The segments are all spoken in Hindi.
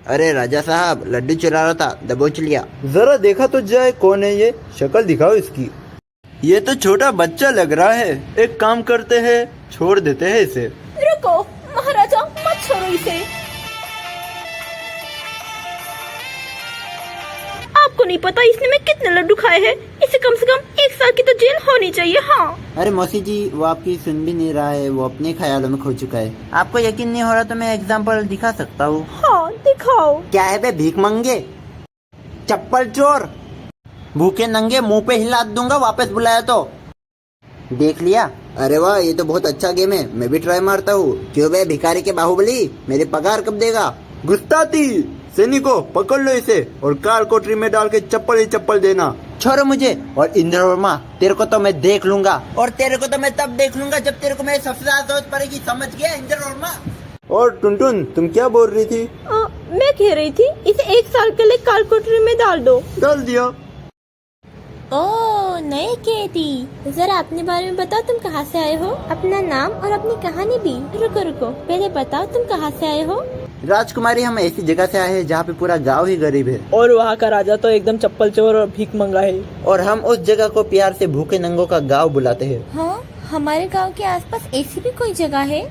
अरे राजा साहब, लड्डू चुरा रहा था, दबोच लिया। जरा देखा तो जाए कौन है ये, शक्ल दिखाओ इसकी। ये तो छोटा बच्चा लग रहा है। एक काम करते हैं, छोड़ देते हैं इसे। रुको महाराजा, मत छोड़ो इसे। आपको नहीं पता इसने में कितने लड्डू खाए हैं। इसे कम से कम 1 साल की तो जेल होनी चाहिए। हाँ अरे मौसी जी, वो आपकी सुन भी नहीं रहा है, वो अपने ख्यालों में खो चुका है। आपको यकीन नहीं हो रहा तो मैं एग्जाम्पल दिखा सकता हूँ। हाँ दिखाओ। क्या है बे, भीख मंगे, चप्पल चोर, भूखे नंगे, मुंह पे हिला दूंगा वापस बुलाया तो। देख लिया? अरे वाह, ये तो बहुत अच्छा गेम है, मैं भी ट्राई मारता हूँ। क्यों बे भिखारी के बाहुबली, मेरी पगार कब देगा? गुस्ताती सैनिकों, पकड़ लो इसे और कार कोठरी में डाल के चप्पल ही चप्पल देना। छोड़ो मुझे। और इंद्र वर्मा, तेरे को तो मैं देख लूंगा, और तेरे को तो मैं तब देख लूंगा जब तेरे को मेरे सबसे ज्यादा जरूरत पड़ेगी, समझ गया इंद्र वर्मा? और टुनटुन, तुम क्या बोल रही थी? मैं कह रही थी इसे 1 साल के लिए काल कोठरी में डाल दो। डाल दिया। ओह नए कैदी, जरा अपने बारे में बताओ, तुम कहाँ से आए हो? अपना नाम और अपनी कहानी भी। रुको रुको, पहले बताओ तुम कहाँ से आए हो? राजकुमारी, हम ऐसी जगह से आए हैं जहाँ पे पूरा गांव ही गरीब है, और वहाँ का राजा तो एकदम चप्पल चोर और भीख मंगा है। और हम उस जगह को प्यार से भूखे नंगों का गांव बुलाते हैं। हाँ, हमारे गांव के आसपास ऐसी भी कोई जगह है?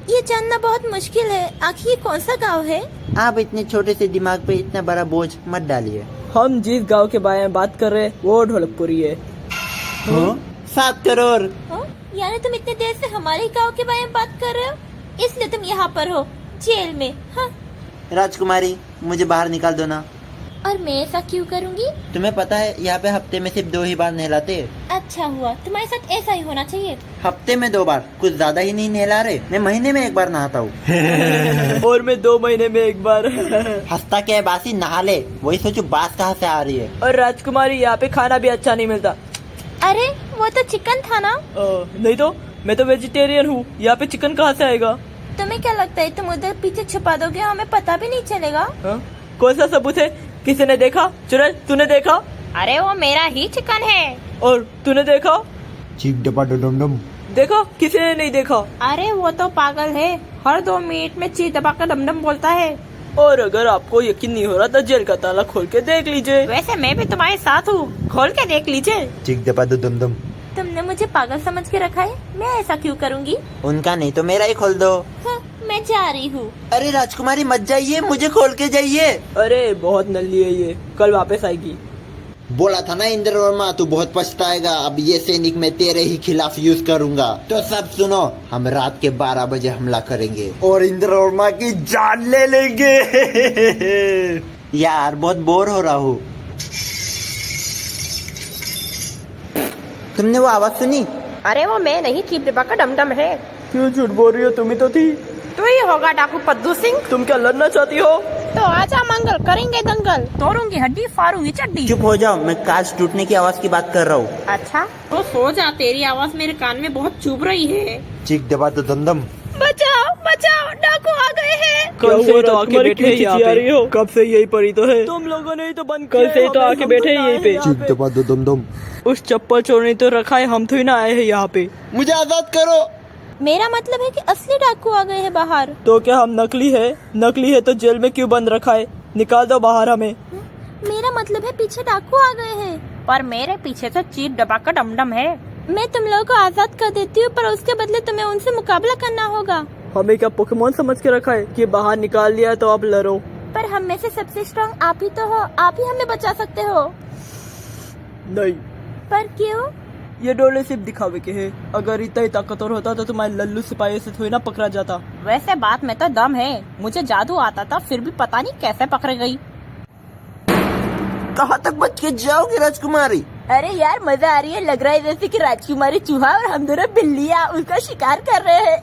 ये जानना बहुत मुश्किल है। आखिर ये कौन सा गांव है? आप इतने छोटे से दिमाग पे इतना बड़ा बोझ मत डालिए। हम जिस गांव के बारे में बात कर रहे हैं वो ढोलकपुरी है। 7 करोड़। यानी तुम इतने देर से हमारे गांव के बारे में बात कर रहे हो, इसलिए तुम यहाँ पर हो, जेल में। हाँ? राजकुमारी, मुझे बाहर निकाल दो ना। और मैं ऐसा क्यों करूँगी? तुम्हें पता है यहाँ पे हफ्ते में सिर्फ 2 ही बार नहलाते हैं। अच्छा हुआ, तुम्हारे साथ ऐसा ही होना चाहिए। हफ्ते में 2 बार, कुछ ज्यादा ही नहीं नहला रहे। मैं महीने में 1 बार नहाता हूँ। और मैं 2 महीने में 1 बार। हंसता क्या है बासी, नहा ले। वही सोचो बास कहाँ से आ रही है। और राजकुमारी, यहाँ पे खाना भी अच्छा नहीं मिलता। अरे वो तो चिकन था ना? नहीं तो, मैं तो वेजिटेरियन हूँ, यहाँ पे चिकन कहाँ से आएगा? तुम्हें क्या लगता है तुम उधर पीछे छुपा दोगे, हमें पता भी नहीं चलेगा? कौन सा सबूत है? किसी ने देखा? चुड़ैल, तूने देखा? अरे वो मेरा ही चिकन है। और तूने देखा? चीक डपा डम। देखा? किसी ने नहीं देखा। अरे वो तो पागल है, हर 2 मिनट में चीज दबा कर डमडम बोलता है। और अगर आपको यकीन नहीं हो रहा तो जेल का ताला खोल के देख लीजिए। वैसे मैं भी तुम्हारे साथ हूँ, खोल के देख लीजिए। चीक डपा दम। तुमने मुझे पागल समझ के रखा है, मैं ऐसा क्यों करूँगी? उनका नहीं तो मेरा ही खोल दो। हाँ, मैं जा रही हूँ। अरे राजकुमारी मत जाइए, मुझे खोल के जाइए। अरे बहुत नल्ली है ये, कल वापस आएगी। बोला था ना इंद्र वर्मा, तू बहुत पछताएगा। अब ये सैनिक मैं तेरे ही खिलाफ यूज करूंगा। तो सब सुनो, हम रात के 12 बजे हमला करेंगे और इंद्र वर्मा की जान ले लेंगे। यार बहुत बोर हो रहा हूँ। तुमने वो आवाज सुनी? अरे वो मैं नहीं, चीप डिब्बा का डमडम है। क्यों झूठ बोल रही हो? तुम ही तो थी। तू ही होगा डाकू पद्दू सिंह। तुम क्या लड़ना चाहती हो? तो आजा मंगल, करेंगे दंगल, तोड़ूंगी हड्डी, फाड़ूंगी चड्डी। चुप हो जाओ, मैं कांच टूटने की आवाज की बात कर रहा हूँ। अच्छा तो सो जा, तेरी आवाज मेरे कान में बहुत चुभ रही है। चीक डपा दम। बचाओ बचाओ, डाकू आ गए हैं। कल से तो आके बैठे हैं यहाँ पे। कब से यही पड़ी तो है। तुम लोगों ने ही तो बंद कल से तो आके बैठे हैं यहीं पे। चीक डपा दम। उस चप्पल चोर ने तो रखा है, हम तो ही ना आए हैं यहाँ पे। मुझे आजाद करो। मेरा मतलब है कि असली डाकू आ गए हैं बाहर। तो क्या हम नकली है? नकली है तो जेल में क्यों बंद रखा है? निकाल दो बाहर हमें। मेरा मतलब है पीछे डाकू आ गए हैं। पर मेरे पीछे तो चीप डब्बा का डमडम है। मैं तुम लोगों को आजाद कर देती हूँ, पर उसके बदले तुम्हें उनसे मुकाबला करना होगा। हमें क्या पोकेमोन समझ के रखा है कि बाहर निकाल लिया तो अब लड़ो? पर हम में से सबसे स्ट्रॉन्ग आप ही तो हो, आप ही हमें बचा सकते हो। नहीं। पर क्यों? ये डोले सिर्फ दिखावे के हैं। अगर इतना ही ताकतवर होता तो तुम्हारे लल्लू सिपाही से थोड़ी ना पकड़ा जाता। वैसे बात में तो दम है, मुझे जादू आता था, फिर भी पता नहीं कैसे पकड़ गई। कहाँ तक बच के जाओगे राजकुमारी? अरे यार मजा आ रही है, लग रहा है जैसे कि राजकुमारी चूहा और हम दोनों बिल्लियाँ उसका शिकार कर रहे हैं।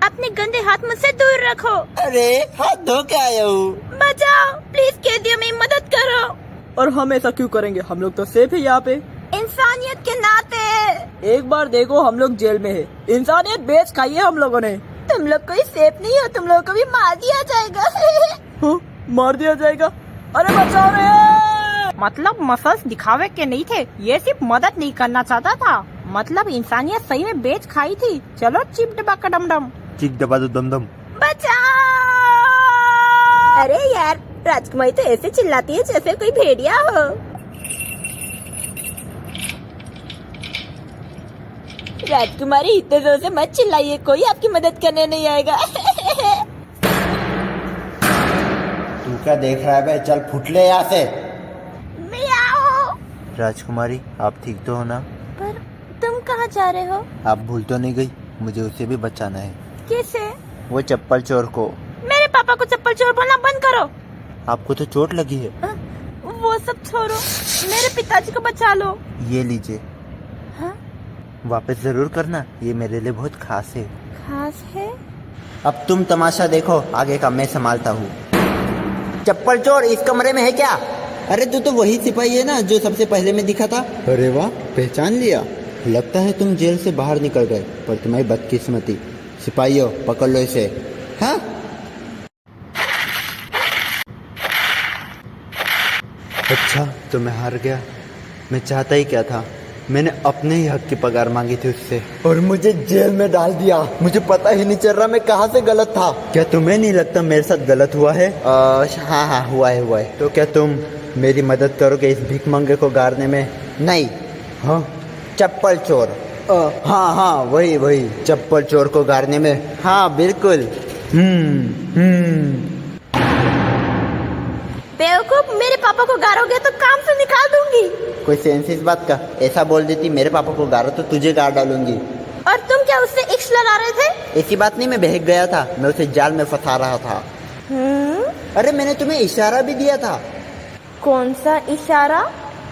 अपने गंदे हाथ मुझसे दूर रखो। अरे हाथ धो के आया हूँ। बचाओ प्लीज, कैदियों में मदद करो। और हम ऐसा क्यों करेंगे? हम लोग तो सेफ है यहाँ पे, इंसानियत के नाते। एक बार देखो, हम लोग जेल में है, इंसानियत बेच खाई है हम लोगों ने। तुम लोग कोई सेफ नहीं हो, तुम लोगों को भी मार दिया जाएगा। मार दिया जाएगा? अरे बचाओ रे! मतलब मसल्स दिखावे के नहीं थे, ये सिर्फ मदद नहीं करना चाहता था। मतलब इंसानियत सही में बेच खाई थी। चलो चिप डबा का डमडम। चिक डबा दम। बचाओ! अरे यार, राजकुमारी तो ऐसे चिल्लाती है जैसे कोई भेड़िया हो। राजकुमारी इतने जोर से मत चिल्लाइए, कोई आपकी मदद करने नहीं आएगा। तू क्या देख रहा है बे? चल फुट ले यहाँ से। मियाओ। राजकुमारी, आप ठीक तो हो ना? पर तुम कहाँ जा रहे हो? आप भूल तो नहीं गई? मुझे उसे भी बचाना है। किसे? वो चप्पल चोर को। मेरे पापा को चप्पल चोर बोलना बंद करो। आपको तो चोट लगी है। वो सब छोड़ो, मेरे पिताजी को बचा लो। ये लीजिए। हाँ? वापस जरूर करना, ये मेरे लिए बहुत खास है। खास है? अब तुम तमाशा देखो, आगे का मैं संभालता हूँ। चप्पल चोर इस कमरे में है क्या? अरे तू तो वही सिपाही है ना जो सबसे पहले में दिखा था। अरे वाह, पहचान लिया। लगता है तुम जेल से बाहर निकल गए, पर तुम्हारी बदकिस्मती। सिपाहियों, पकड़ लो इसे। हाँ? अच्छा, तो मैं हार गया। मैं चाहता ही क्या था? मैंने अपने ही हक की पगार मांगी थी उससे, और मुझे जेल में डाल दिया। मुझे पता ही नहीं चल रहा मैं कहाँ से गलत था। क्या तुम्हें नहीं लगता मेरे साथ गलत हुआ है? हाँ हाँ, हुआ है। तो क्या तुम मेरी मदद करोगे इस भीख मंगे को गाड़ने में? नहीं। हाँ, चप्पल चोर। हाँ, वही चप्पल चोर को गाड़ने में। हाँ बिल्कुल। बेवकूफ, मेरे पापा को गारोगे तो काम से निकाल दूंगी। कोई सेंस इस बात का? ऐसा बोल देती मेरे पापा को गारो तो तुझे गाड़ डालूंगी। और तुम क्या उससे इश्क लड़ा रहे थे? ऐसी बात नहीं, मैं बहक गया था, मैं उसे जाल में फंसा रहा था। अरे मैंने तुम्हें इशारा भी दिया था। कौन सा इशारा?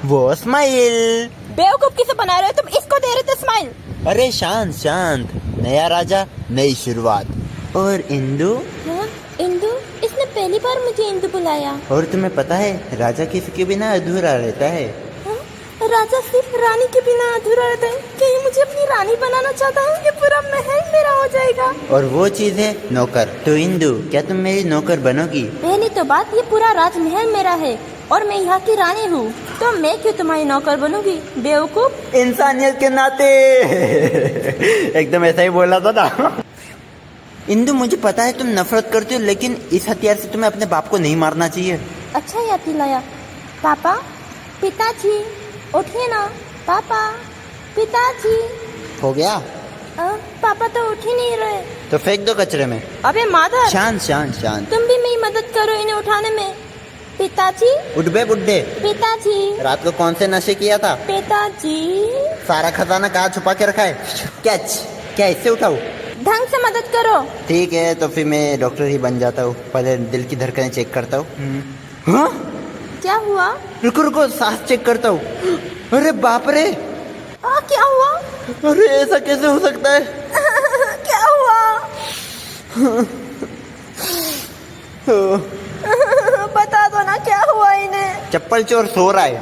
वो स्माइल। बेवकूफ किसे बना रहे हो तुम? इसको दे रहे थे स्माइल। अरे शांत शांत, नया राजा नई शुरुआत। और इंदु? हाँ, इंदु? इसने पहली बार मुझे इंदु बुलाया। और तुम्हें पता है राजा किसी के बिना अधूरा रहता है। हाँ? राजा सिर्फ रानी के बिना अधूरा रहता है। क्या ये मुझे अपनी रानी बनाना चाहता है? ये पूरा महल मेरा हो जाएगा। और वो चीज है नौकर। तो इंदु, क्या तुम मेरी नौकर बनोगी? पहली तो बात, ये पूरा राजमहल मेरा है और मैं यहाँ की रानी हूँ, तो मैं क्यों तुम्हारी नौकर बनूंगी? बेवकूफ। इंसानियत के नाते। एकदम ऐसा ही बोला था ना। इंदु, मुझे पता है तुम नफरत करती हो, लेकिन इस हथियार से तुम्हें अपने बाप को नहीं मारना चाहिए। अच्छा याद दिलाया। पापा, पिताजी, उठिए ना। पापा, पिताजी। हो गया? पापा तो उठ ही नहीं रहे। तो फेंक दो कचरे में। अबे माधर, शांत शांत शांत। तुम भी मेरी मदद करो इन्हें उठाने में। पिताजी। उठ बे बुड्ढे। पिताजी। रात को कौन से नशे किया था? पिताजी। सारा खजाना कहाँ छुपा के रखा है? कैच। क्या इससे उठाऊं? ढंग से मदद करो। ठीक है, तो फिर मैं डॉक्टर ही बन जाता हूँ। पहले दिल की धड़कनें चेक करता हूँ। हाँ? क्या हुआ? रुको रुको, सांस चेक करता हूँ। अरे बाप रे! क्या हुआ? अरे ऐसा कैसे हो सकता है? क्या हुआ? बता दो ना क्या हुआ इन्हें। चप्पल चोर सो रहा है।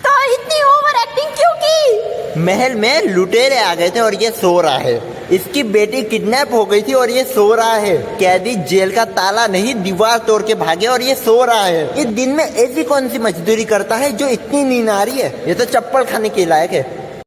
तो इतनी ओवर एक्टिंग क्यों की? महल में लुटेरे आ गए थे और ये सो रहा है। इसकी बेटी किडनैप हो गई थी और ये सो रहा है। कैदी जेल का ताला नहीं, दीवार तोड़ के भागे और ये सो रहा है। ये दिन में ऐसी कौन सी मजदूरी करता है जो इतनी नींद आ रही है? ये तो चप्पल खाने के लायक है।